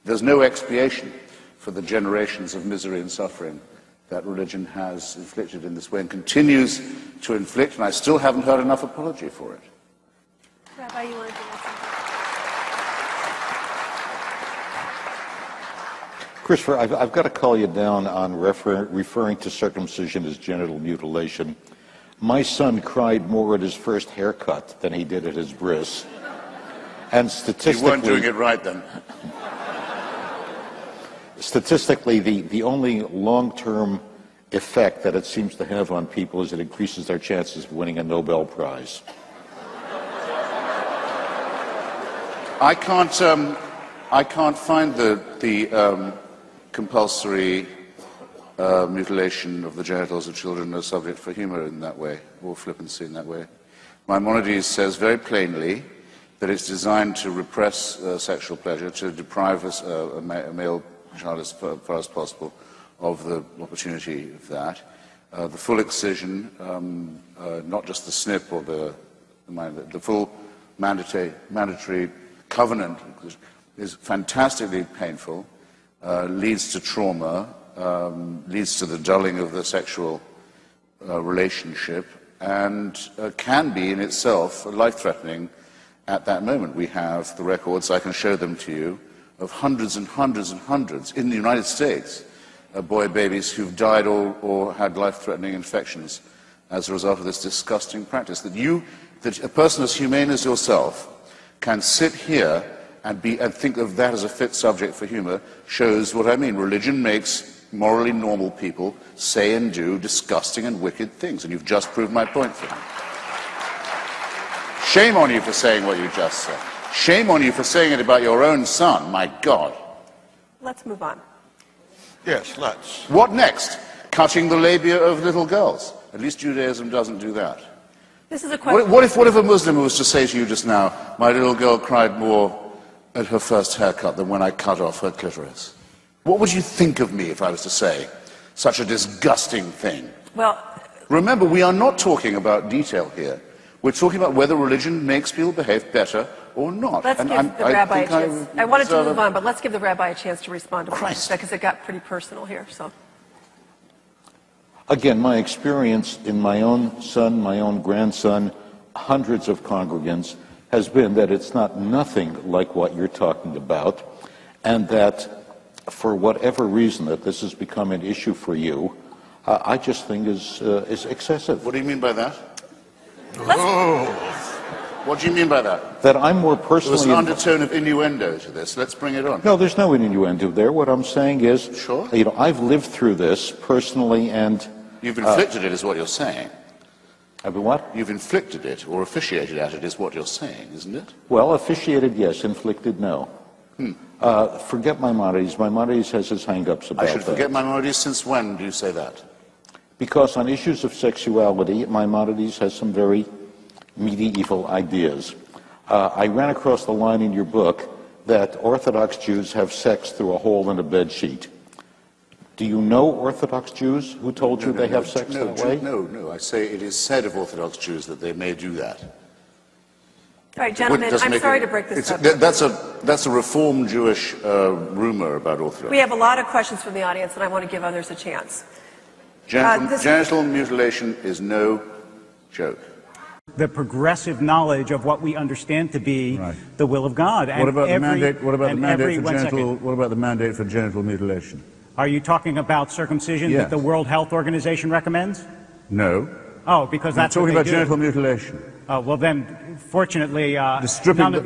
There's no expiation for the generations of misery and suffering that religion has inflicted in this way and continues to inflict, and I still haven't heard enough apology for it. Rabbi, you want to do that? Christopher, I've got to call you down on referring to circumcision as genital mutilation. My son cried more at his first haircut than he did at his bris. And statistically... You weren't doing it right then. Statistically, the only long-term effect that it seems to have on people is it increases their chances of winning a Nobel Prize. I can't find the compulsory mutilation of the genitals of children a subject for humor in that way, or flippancy in that way. Maimonides says very plainly that it's designed to repress sexual pleasure, to deprive a male child as far as possible of the opportunity of that. The full excision, not just the snip or the full mandatory covenant is fantastically painful, leads to trauma, leads to the dulling of the sexual relationship, and can be in itself life-threatening at that moment. We have the records, I can show them to you, of hundreds and hundreds and hundreds in the United States, boy babies who've died or had life-threatening infections as a result of this disgusting practice. That a person as humane as yourself can sit here and think of that as a fit subject for humor shows what I mean. Religion makes morally normal people say and do disgusting and wicked things, and you've just proved my point for me. Shame on you for saying what you just said. Shame on you for saying it about your own son, my God. Let's move on. Yes, let's. What next? Cutting the labia of little girls. At least Judaism doesn't do that. This is a question. What if a Muslim was to say to you just now, my little girl cried more at her first haircut than when I cut off her clitoris? What would you think of me if I was to say such a disgusting thing? Well, remember, we are not talking about detail here. We're talking about whether religion makes people behave better or not. Let's give the rabbi a chance. I wanted to move on, but let's give the rabbi a chance to respond to what you said, because it got pretty personal here. So, again, my experience in my own son, my own grandson, hundreds of congregants, has been that it's not nothing like what you're talking about, and that for whatever reason that this has become an issue for you, I just think is excessive. What do you mean by that? Oh. What do you mean by that? That I'm more personally... There's an undertone of innuendo to this. Let's bring it on. No, there's no innuendo there. What I'm saying is, sure, you know, I've lived through this personally, and... You've inflicted it, is what you're saying. I've been what? You've inflicted it, or officiated at it, is what you're saying, isn't it? Well, officiated, yes. Inflicted, no. Forget Maimonides. Maimonides has his hang-ups about that. I should forget Maimonides. Since when do you say that? Because on issues of sexuality, Maimonides has some very medieval ideas. I ran across the line in your book that Orthodox Jews have sex through a hole in a bedsheet. Do you know Orthodox Jews who told you they have sex that way? No. I say it is said of Orthodox Jews that they may do that. All right, gentlemen, I'm sorry to break this up. That's a Reformed Jewish rumor about Orthodox. We have a lot of questions from the audience, and I want to give others a chance. Genital mutilation is no joke. The progressive knowledge of what we understand to be the will of God. And what about the mandate? What about the mandate for genital mutilation? Are you talking about circumcision that the World Health Organization recommends? No. Oh, because that's what they do. I'm talking about genital mutilation. Oh, well then, fortunately, the stripping.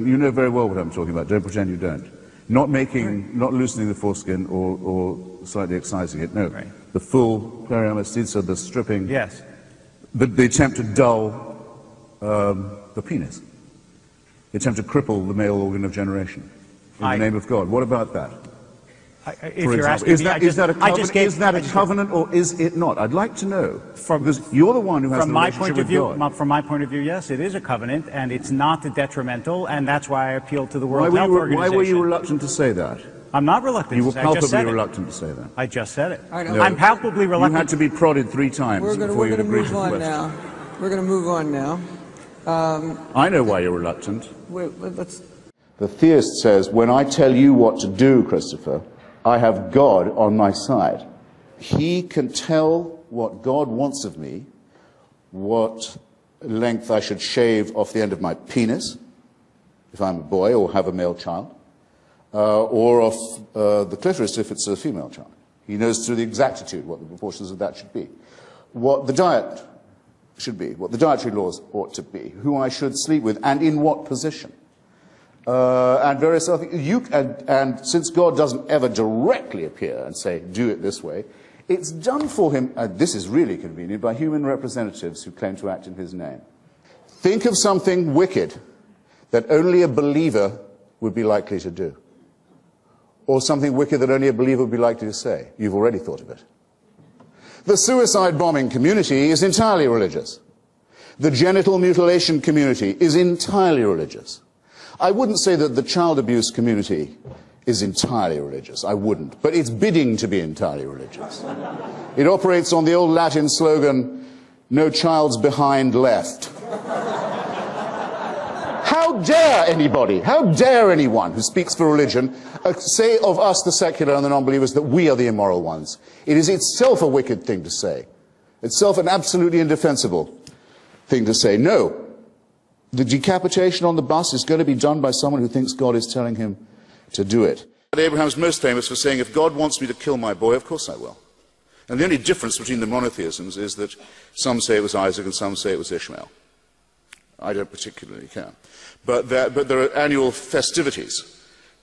You know very well what I'm talking about. Don't pretend you don't. Not loosening the foreskin or slightly excising it. No, the full periamestiza, the stripping. Yes. But the attempt to dull the penis. The attempt to cripple the male organ of generation in the name of God. What about that? Is that a covenant or is it not? I'd like to know. Because you're the one who has the relationship with God. From my point of view, yes, it is a covenant, and it's not detrimental, and that's why I appeal to the World Health Organization. Why were you reluctant to say that? I'm not reluctant to say it. You were palpably reluctant to say that. I just said it. No, I'm palpably reluctant. You had to be prodded 3 times before you agreed to the question. We're going to move on now. I know why you're reluctant. The theist says, when I tell you what to do, Christopher, I have God on my side. He can tell what God wants of me, what length I should shave off the end of my penis, if I'm a boy or have a male child, or off the clitoris if it's a female child. He knows to the exactitude what the proportions of that should be, what the diet should be, what the dietary laws ought to be, who I should sleep with, and in what position. And various other things. And since God doesn't ever directly appear and say, do it this way, it's done for him, and this is really convenient, by human representatives who claim to act in his name. Think of something wicked that only a believer would be likely to do. Or something wicked that only a believer would be likely to say. You've already thought of it. The suicide bombing community is entirely religious. The genital mutilation community is entirely religious. I wouldn't say that the child abuse community is entirely religious. I wouldn't. But it's bidding to be entirely religious. It operates on the old Latin slogan, no child's behind left. How dare anybody, how dare anyone who speaks for religion say of us, the secular and the non-believers, that we are the immoral ones? It is itself a wicked thing to say. Itself an absolutely indefensible thing to say. No. The decapitation on the bus is going to be done by someone who thinks God is telling him to do it. Abraham's most famous for saying, if God wants me to kill my boy, of course I will. And the only difference between the monotheisms is that some say it was Isaac and some say it was Ishmael. I don't particularly care. But there are annual festivities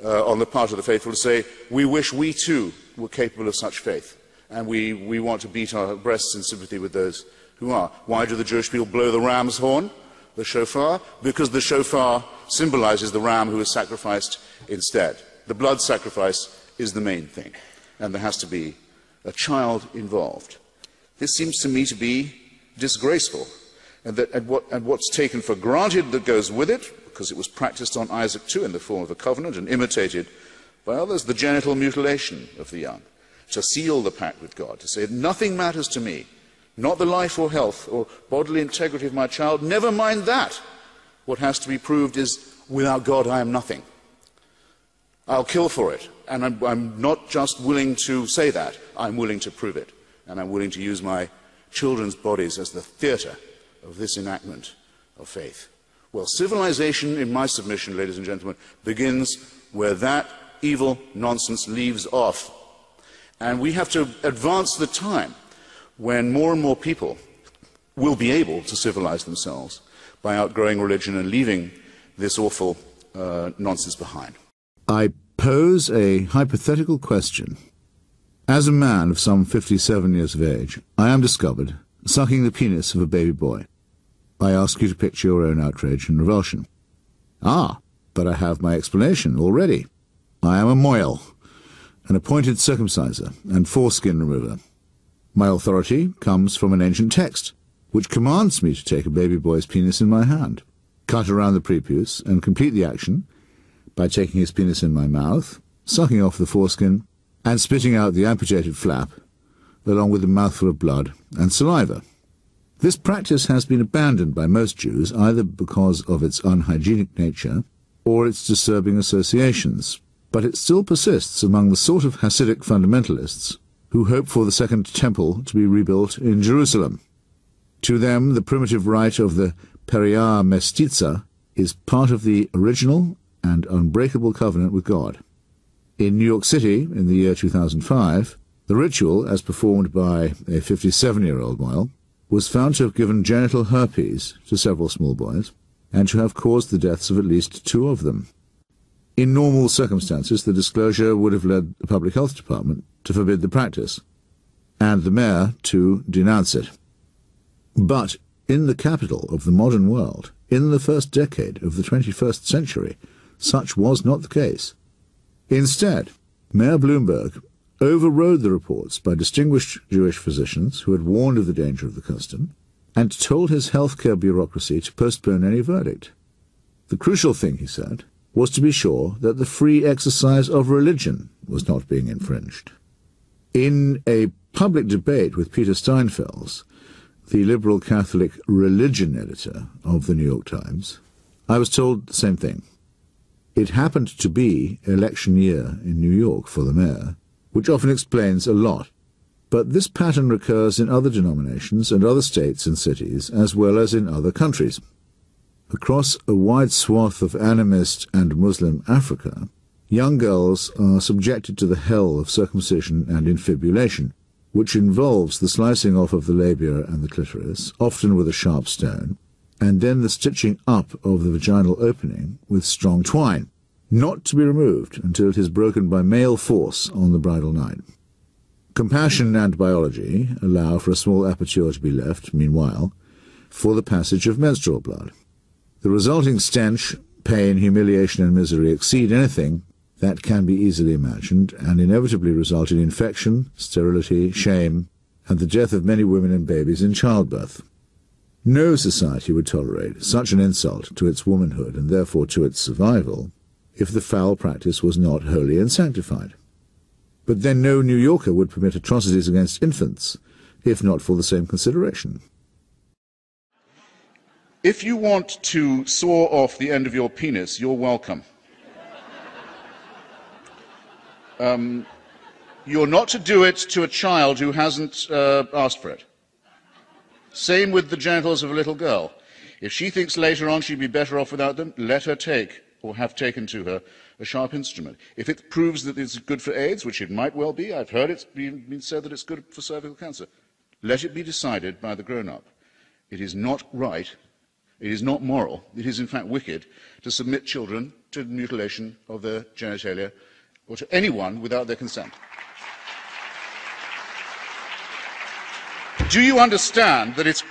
on the part of the faithful to say, we wish we too were capable of such faith. And we want to beat our breasts in sympathy with those who are. Why do the Jewish people blow the ram's horn, the shofar? Because the shofar symbolizes the ram who is sacrificed instead. The blood sacrifice is the main thing. And there has to be a child involved. This seems to me to be disgraceful. And what's taken for granted that goes with it, because it was practiced on Isaac too in the form of a covenant and imitated by others, the genital mutilation of the young, to seal the pact with God, to say, nothing matters to me, not the life or health or bodily integrity of my child, never mind that. What has to be proved is, without God I am nothing. I'll kill for it, and I'm not just willing to say that, I'm willing to prove it, and I'm willing to use my children's bodies as the theatre of this enactment of faith. Well, civilization, in my submission, ladies and gentlemen, begins where that evil nonsense leaves off. And we have to advance the time when more and more people will be able to civilize themselves by outgrowing religion and leaving this awful nonsense behind. I pose a hypothetical question. As a man of some 57 years of age, I am discovered sucking the penis of a baby boy. I ask you to picture your own outrage and revulsion. Ah, but I have my explanation already. I am a moil, an appointed circumciser and foreskin remover. My authority comes from an ancient text, which commands me to take a baby boy's penis in my hand, cut around the prepuce, and complete the action by taking his penis in my mouth, sucking off the foreskin, and spitting out the amputated flap, along with a mouthful of blood and saliva. This practice has been abandoned by most Jews either because of its unhygienic nature or its disturbing associations, but it still persists among the sort of Hasidic fundamentalists who hope for the Second Temple to be rebuilt in Jerusalem. To them, the primitive rite of the Peria Mestitza is part of the original and unbreakable covenant with God. In New York City, in the year 2005, the ritual, as performed by a 57-year-old male, was found to have given genital herpes to several small boys, and to have caused the deaths of at least 2 of them. In normal circumstances, the disclosure would have led the Public Health Department to forbid the practice, and the mayor to denounce it. But in the capital of the modern world, in the first decade of the 21st century, such was not the case. Instead, Mayor Bloomberg overrode the reports by distinguished Jewish physicians who had warned of the danger of the custom, and told his healthcare bureaucracy to postpone any verdict. The crucial thing, he said, was to be sure that the free exercise of religion was not being infringed. In a public debate with Peter Steinfels, the liberal Catholic religion editor of the New York Times, I was told the same thing. It happened to be election year in New York for the mayor, which often explains a lot. But this pattern recurs in other denominations and other states and cities, as well as in other countries. Across a wide swath of animist and Muslim Africa, young girls are subjected to the hell of circumcision and infibulation, which involves the slicing off of the labia and the clitoris, often with a sharp stone, and then the stitching up of the vaginal opening with strong twine, not to be removed until it is broken by male force on the bridal night. Compassion and biology allow for a small aperture to be left, meanwhile, for the passage of menstrual blood. The resulting stench, pain, humiliation, and misery exceed anything that can be easily imagined, and inevitably result in infection, sterility, shame, and the death of many women and babies in childbirth. No society would tolerate such an insult to its womanhood, and therefore to its survival, if the foul practice was not holy and sanctified. But then no New Yorker would permit atrocities against infants, if not for the same consideration. If you want to saw off the end of your penis, you're welcome. You're not to do it to a child who hasn't asked for it. Same with the genitals of a little girl. If she thinks later on she'd be better off without them, let her take, or have taken to her, a sharp instrument. If it proves that it's good for AIDS, which it might well be, I've heard it's been said that it's good for cervical cancer, let it be decided by the grown-up. It is not right, it is not moral, it is in fact wicked to submit children to mutilation of their genitalia or to anyone without their consent. Do you understand that,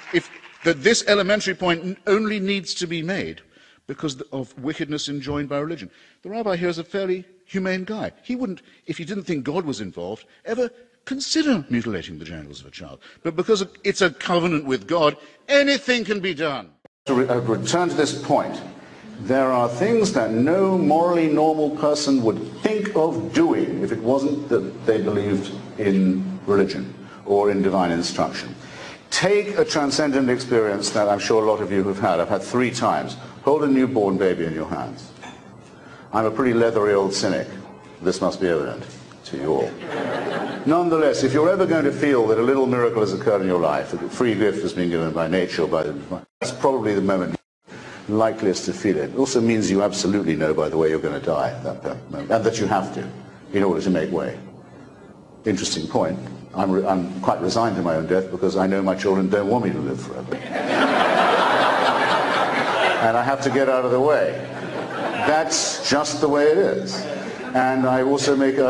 that this elementary point only needs to be made because of wickedness enjoined by religion? The rabbi here is a fairly humane guy. He wouldn't, if he didn't think God was involved, ever consider mutilating the genitals of a child. But because it's a covenant with God, anything can be done. To return to this point, there are things that no morally normal person would think of doing if it wasn't that they believed in religion or in divine instruction. Take a transcendent experience that I'm sure a lot of you have had. I've had 3 times. Hold a newborn baby in your hands. I'm a pretty leathery old cynic. This must be evident to you all. Nonetheless, if you're ever going to feel that a little miracle has occurred in your life, that a free gift has been given by nature, that's probably the moment likeliest to feel it. It also means you absolutely know, by the way, you're going to die at that moment, and that you have to, in order to make way. Interesting point. I'm quite resigned to my own death because I know my children don't want me to live forever. And I have to get out of the way. That's just the way it is. And I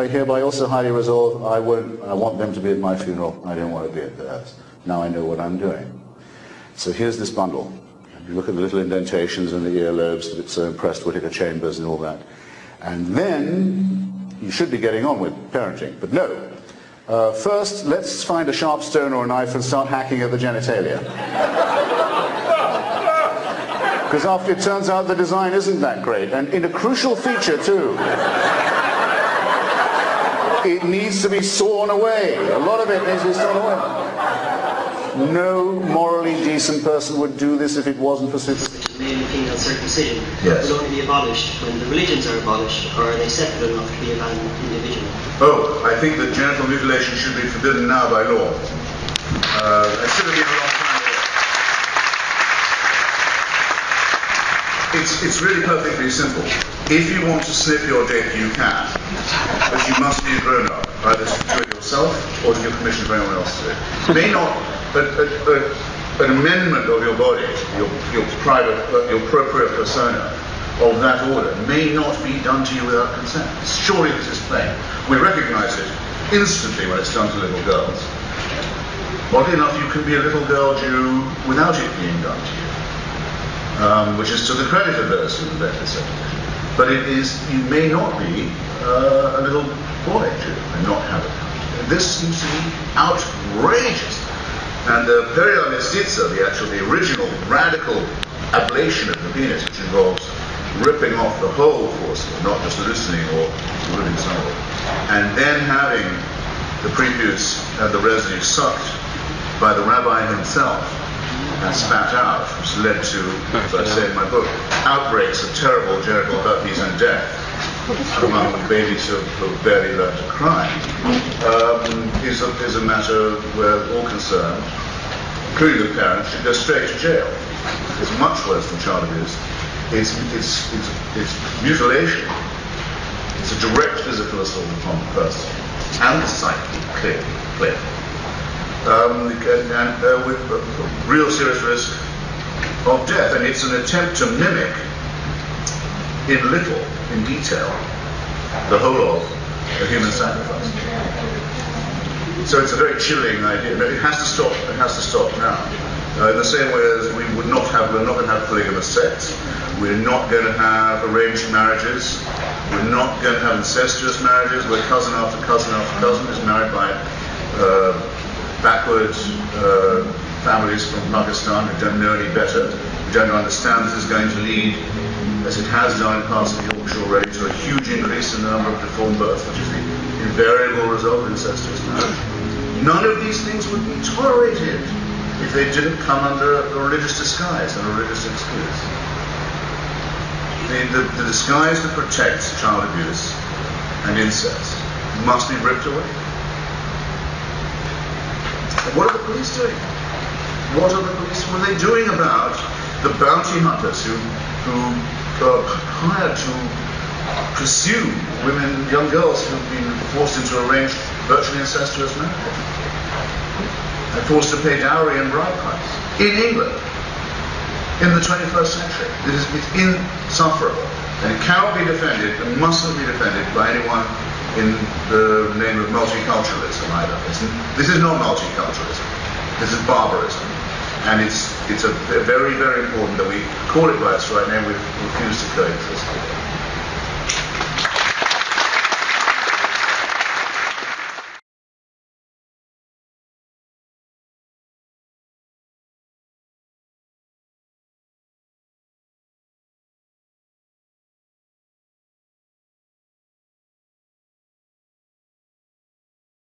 hereby also highly resolve, I want them to be at my funeral, I don't want to be at theirs. Now I know what I'm doing. So here's this bundle. You look at the little indentations in the earlobes that it's so impressed Whittaker Chambers and all that. And then you should be getting on with parenting, but no. First, let's find a sharp stone or a knife and start hacking at the genitalia. Because after it turns out the design isn't that great, and in a crucial feature too. It needs to be sawn away. A lot of it needs to be sawn away. No morally decent person would do this if it wasn't for superstition. Male and female circumcision yes. will only be abolished when the religions are abolished, or are they separate enough to be abandoned individually? Oh, I think that genital mutilation should be forbidden now by law. It should have been a long time ago. It's really perfectly simple. If you want to snip your dick, you can. But you must be a grown-up, either to do it yourself or to give permission for anyone else to do it. May not, an amendment of your body, your private, your propria persona, of that order may not be done to you without consent. Surely this is plain. We recognize it instantly when it's done to little girls. Oddly enough, you can be a little girl Jew without it being done to you, which is to the credit of those who invent this definition. But it is, you may not be a little boy Jew and not have it. This seems to be outrageous. And the period mestiza, the original radical ablation of the penis, which involves ripping off the whole forcibly, not just loosening or removing some of it, and then having the prepuce and the residue sucked by the rabbi himself, and spat out, which led to, as I say in my book, outbreaks of terrible genital herpes and death among babies who have barely learned to cry, is a matter where all concerned, including the parents, should go straight to jail. It's much worse than child abuse. It's mutilation. It's a direct physical assault upon the person and the psyche, clearly. With real serious risk of death. And it's an attempt to mimic in little, in detail, the whole of a human sacrifice. So it's a very chilling idea. It has to stop. It has to stop now. In the same way as we're not going to have polygamous sex. We're not going to have arranged marriages. We're not going to have incestuous marriages where cousin after cousin after cousin is married by backward families from Pakistan who don't know any better, who don't understand this is going to lead, as it has done in parts of Yorkshire already, to a huge increase in the number of deformed births, which is the invariable result of incestuous marriage. None of these things would be tolerated if they didn't come under a religious disguise and a religious excuse. The disguise that protects child abuse and incest must be ripped away. What are the police doing? What are they doing about the bounty hunters who are hired to pursue women, young girls who've been forced into arranged, virtually incestuous marriage? They're forced to pay dowry and bride price in England in the 21st century. It's insufferable, and it cannot be defended and mustn't be defended by anyone in the name of multiculturalism either. This is not multiculturalism. This is barbarism. And it's very, very important that we call it by its right name. We've refused to coexist with it.